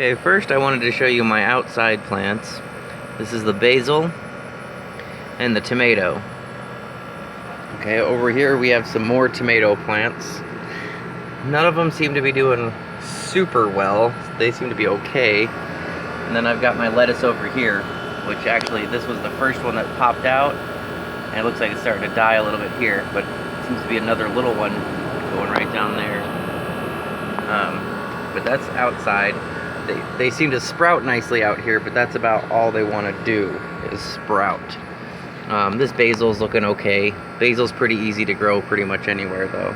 Okay, first I wanted to show you my outside plants. This is the basil and the tomato. Okay, over here we have some more tomato plants. None of them seem to be doing super well. They seem to be okay. And then I've got my lettuce over here, which actually this was the first one that popped out. And it looks like it's starting to die a little bit here, but it seems to be another little one going right down there. But that's outside. They seem to sprout nicely out here, but that's about all they want to do is sprout. This basil's looking okay. Basil's pretty easy to grow pretty much anywhere though.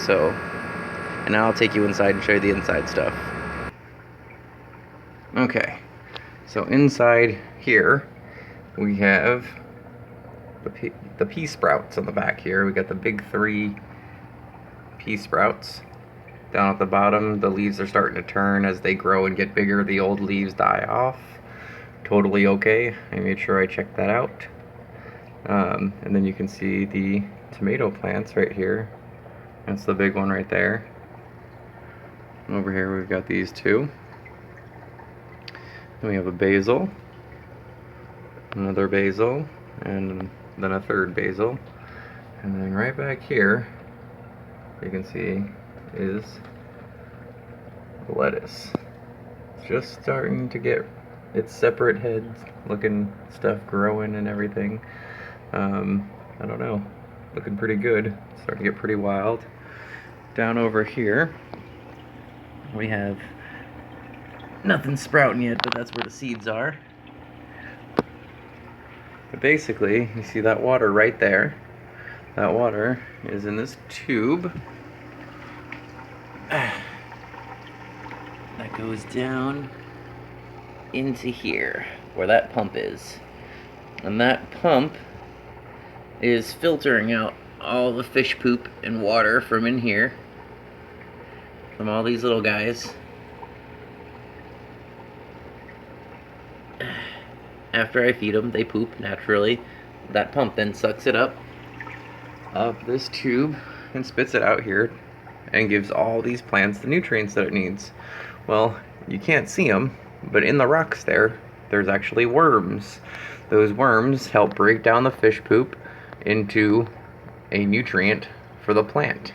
So, and now I'll take you inside and show you the inside stuff. Okay, so inside here we have the pea sprouts on the back here. We got the big 3 pea sprouts. Down at the bottom, the leaves are starting to turn as they grow and get bigger. The old leaves die off. Totally okay. I made sure I checked that out. And then you can see the tomato plants right here. That's the big one right there. And over here we've got these 2. Then we have a basil, another basil, and then a 3rd basil. And then right back here, you can see is lettuce. It's just starting to get its separate heads looking stuff growing and everything. I don't know, looking pretty good. It's starting to get pretty wild. Down over here we have nothing sprouting yet, but that's where the seeds are. But basically, you see that water right there. That water is in this tube that goes down into here where that pump is, and that pump is filtering out all the fish poop and water from in here, from all these little guys. After I feed them, they poop naturally. That pump then sucks it up this tube and spits it out here and gives all these plants the nutrients that it needs. Well, you can't see them, but in the rocks there's actually worms. Those worms help break down the fish poop into a nutrient for the plant,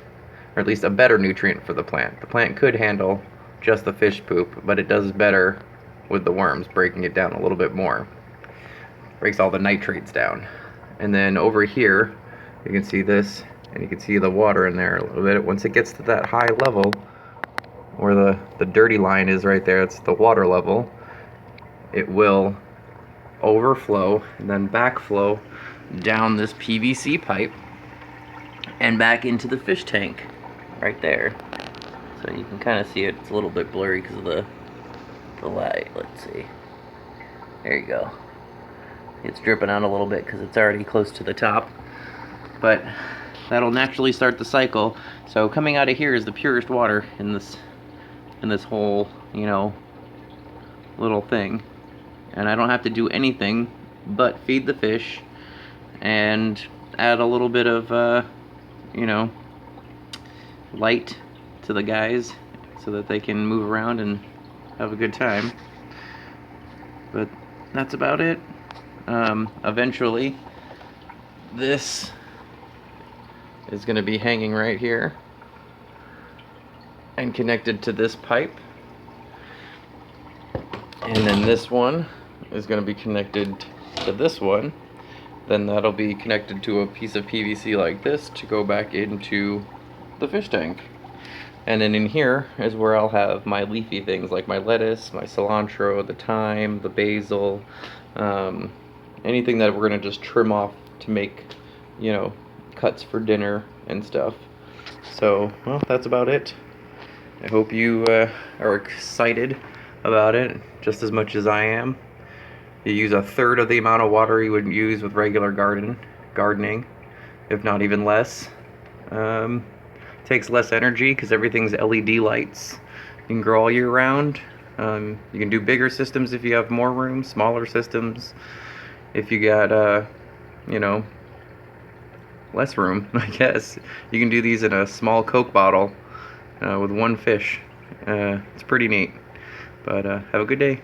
or at least a better nutrient for the plant. The plant could handle just the fish poop, but it does better with the worms, breaking it down a little bit more. Breaks all the nitrates down. And then over here, you can see this, and you can see the water in there a little bit. Once it gets to that high level, where the dirty line is right there, it's the water level, it will overflow and then backflow down this PVC pipe and back into the fish tank right there. So you can kind of see it. It's a little bit blurry because of the light. Let's see. There you go. It's dripping out a little bit because it's already close to the top, but that'll naturally start the cycle. So coming out of here is the purest water in this whole, you know, little thing, and I don't have to do anything but feed the fish and add a little bit of you know, light to the guys so that they can move around and have a good time. But that's about it. Eventually this is going to be hanging right here and connected to this pipe, and then this one is going to be connected to this one. Then that'll be connected to a piece of PVC like this to go back into the fish tank. And then in here is where I'll have my leafy things like my lettuce, my cilantro, the thyme, the basil, anything that we're going to just trim off to make, you know, cuts for dinner and stuff. So, well, that's about it. I hope you are excited about it just as much as I am. You use 1/3 of the amount of water you would use with regular gardening, if not even less. Takes less energy because everything's LED lights. You can grow all year round. You can do bigger systems if you have more room, smaller systems if you got, you know, less room, I guess. You can do these in a small Coke bottle with 1 fish. It's pretty neat. But have a good day.